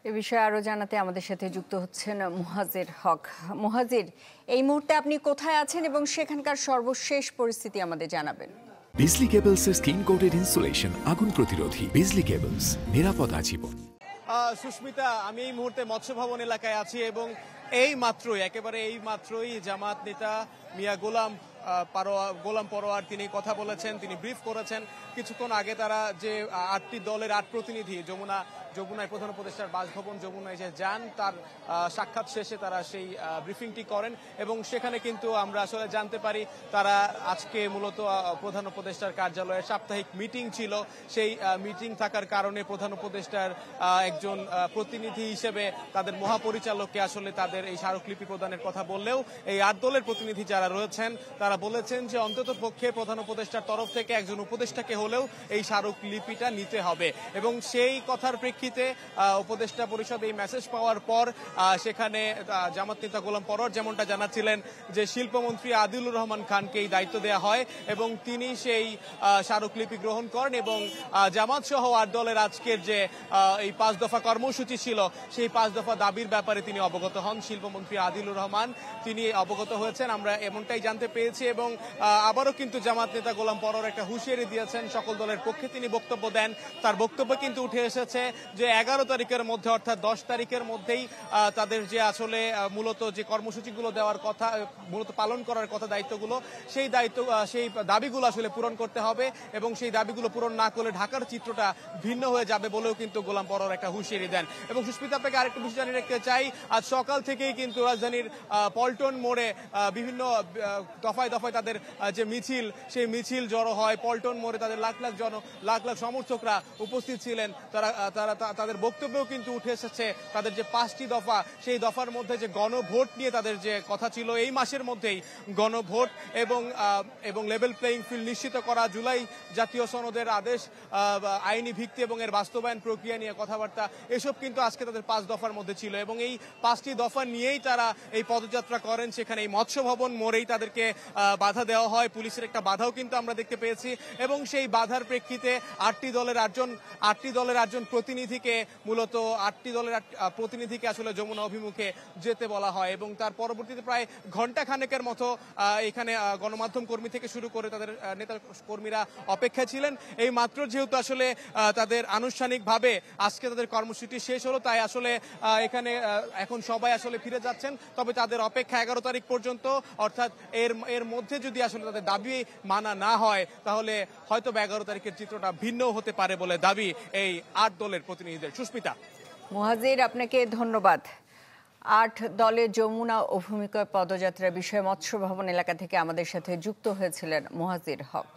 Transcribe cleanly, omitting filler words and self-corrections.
এ বিষয়ে আরো জানাতে আমাদের সাথে যুক্ত হচ্ছেন মুহাজির হক। মুহাজির, এই মুহূর্তে আপনি কোথায় আছেন এবং সেখানকার সর্বশেষ পরিস্থিতি আমাদের জানাবেন। বিজলি কেবলসের স্কিন কোটেড ইনসুলেশন আগুন প্রতিরোধী। বিজলি কেবলস, নিরাপদ আজীবন। সুস্মিতা, আমি এই মুহূর্তে মৎস্য ভবন এলাকায় আছি এবং একেবারে এই মাত্রই জামাত নেতা মিয়া গোলাম পরোয়ার তিনি কথা বলেছেন, তিনি ব্রিফ করেছেন। কিছুক্ষণ আগে তারা যে 8টি দলের 8 প্রতিনিধি যমুনায় প্রধান উপদেষ্টার বাসভবন যমুনায় যে যান, তার সাক্ষাৎ শেষে তারা সেই ব্রিফিংটি করেন এবং সেখানে কিন্তু আমরা আসলে জানতে পারি তারা আজকে মূলত প্রধান উপদেষ্টার কার্যালয়ে সাপ্তাহিক মিটিং ছিল। সেই মিটিং থাকার কারণে প্রধান উপদেষ্টার একজন প্রতিনিধি হিসেবে তাদের মহাপরিচালককে আসলে তাদের এই স্মারকলিপি প্রদানের কথা বললেও এই 8 দলের প্রতিনিধি যারা রয়েছেন তারা বলেছেন যে অন্তত পক্ষে প্রধান উপদেষ্টার তরফ থেকে একজন উপদেষ্টাকে হলেও এই স্মারকলিপিটা নিতে হবে এবং সেই কথার প্রেক্ষিতে উপদেষ্টা পরিষদ এই মেসেজ পাওয়ার পর সেখানে জামাত নেতা গোলাম পরোয়ার যেমনটা জানাচ্ছিলেন যে শিল্পমন্ত্রী আদিলুর রহমান খানকে এই দায়িত্ব দেওয়া হয় এবং তিনি সেই স্মারকলিপি গ্রহণ করেন এবং জামাত সহ 8 দলের আজকের যে এই 5 দফা কর্মসূচি ছিল সেই 5 দফা দাবির ব্যাপারে তিনি অবগত হন। শিল্পমন্ত্রী আদিলুর রহমান তিনি অবগত হয়েছেন, আমরা এমনটাই জানতে পেরেছি এবং আবারও কিন্তু জামাত নেতা গোলাম পরোয়ার একটা হুঁশিয়ারি দিয়েছেন, সকল দলের পক্ষে তিনি বক্তব্য দেন। তার বক্তব্য কিন্তু উঠে এসেছে যে 11 তারিখের মধ্যে অর্থাৎ 10 তারিখের মধ্যেই তাদের যে আসলে মূলত যে কর্মসূচিগুলো দেওয়ার কথা, মূলত পালন করার কথা দায়িত্বগুলো, সেই দাবিগুলো আসলে পূরণ করতে হবে এবং সেই দাবিগুলো পূরণ না করলে ঢাকার চিত্রটা ভিন্ন হয়ে যাবে বলেও কিন্তু গোলাম পরোয়ার একটা হুঁশিয়ারি দেন। এবং সুস্মিতা, আপনাকে আরেকটা বিষয় জানিয়ে রাখতে চাই, আজ সকাল থেকেই কিন্তু রাজধানীর পল্টন মোড়ে বিভিন্ন দফায় দফায় তাদের যে মিছিল, সেই মিছিল জড়ো হয়। পল্টন মোড়ে তাদের লাখ লাখ সমর্থকরা উপস্থিত ছিলেন। তাদের বক্তব্যও কিন্তু উঠে এসেছে তাদের যে 5টি দফা, সেই দফার মধ্যে যে গণভোট নিয়ে তাদের যে কথা ছিল, এই মাসের মধ্যেই গণভোট এবং লেভেল প্লেইং ফিল্ড নিশ্চিত করা, জুলাই জাতীয় সনদের আদেশ আইনি ভিত্তি এবং এর বাস্তবায়ন প্রক্রিয়া নিয়ে কথাবার্তা, এসব কিন্তু আজকে তাদের 5 দফার মধ্যে ছিল এবং এই 5টি দফা নিয়েই তারা এই পদযাত্রা করেন। সেখানে এই মৎস্য ভবন মোড়েই তাদেরকে বাধা দেওয়া হয়, পুলিশের একটা বাধাও কিন্তু আমরা দেখতে পেয়েছি এবং সেই বাধার প্রেক্ষিতে 8টি দলের 8জন প্রতিনিধিকে মূলত 8টি দলের প্রতিনিধিকে আসলে যমুনা অভিমুখে যেতে বলা হয় এবং তার পরবর্তীতে প্রায় ঘন্টা খানেকের মতো এখানে গণমাধ্যম কর্মী থেকে শুরু করে তাদের নেতা কর্মীরা অপেক্ষা ছিলেন। এই মাত্র যেহেতু আসলে তাদের আনুষ্ঠানিকভাবে আজকে তাদের কর্মসূচি শেষ হলো, তাই আসলে এখানে এখন সবাই আসলে ফিরে যাচ্ছেন। তবে তাদের অপেক্ষা 11 তারিখ পর্যন্ত, অর্থাৎ এর মধ্যে যদি আসলে তাদের দাবি মানা না হয় তাহলে হয়তো 11 তারিখের চিত্রটা ভিন্ন হতে পারে বলে দাবি এই 8 দলের প্রতিনিধিদের। সুস্মিতা। মুহাজির, আপনাকে ধন্যবাদ। 8 দলের যমুনা অভিমুখে পদযাত্রার বিষয়ে মৎস্য ভবন এলাকা থেকে আমাদের সাথে যুক্ত হয়েছিলেন মুহাজির হক।